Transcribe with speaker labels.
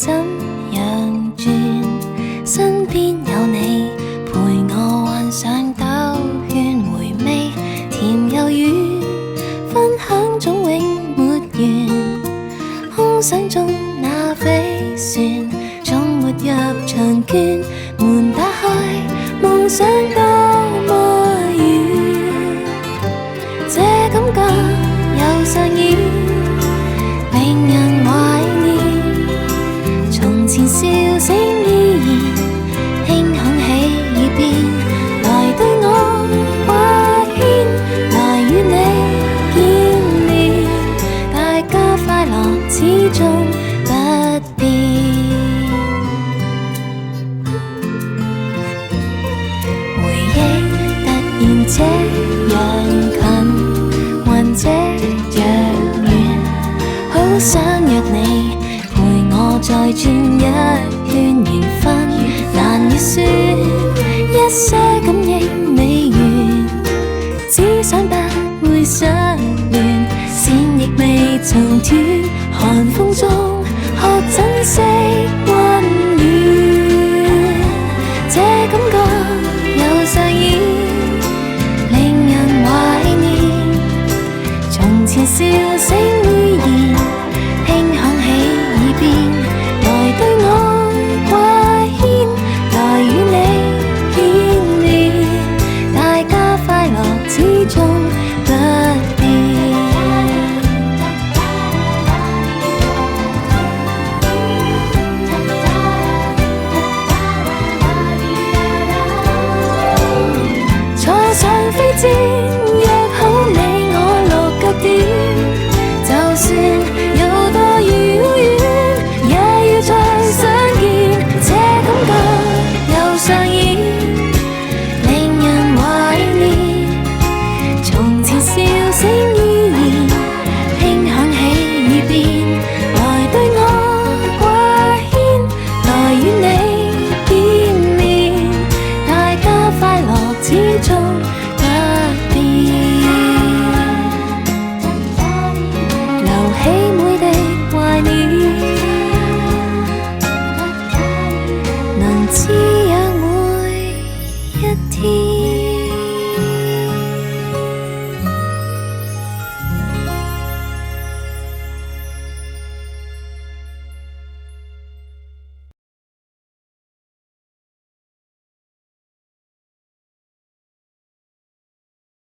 Speaker 1: 怎樣轉，身邊有你陪我幻想兜圈回味，甜又遠，分享總永沒完。空想中那飛船，總沒入場券，門打開，夢想多麼遠，這感覺又上演，令人懷念。從前笑聲依然輕響起耳邊，來對我掛牽，來與你見面，大家快樂始終不變。回憶突然這樣近，還這樣遠，好想約你陪我再轉一圈，緣分難預算，一些感應未完，只想不會相戀，線亦未曾斷，寒風中學珍惜溫暖，這感覺又上演，令人懷念。從前笑聲依然輕響起耳邊，來對我掛牽，來與你見面，大家快樂始終不變。坐上飛氈，約好你我6腳點，就算有多遙遠，也要再相見。這感覺又上演，令人懷念。從前笑聲依然輕響起耳邊，來對我掛牽，來與你見面，大家快樂始終不變。留起每滴懷念，能滋養每一天。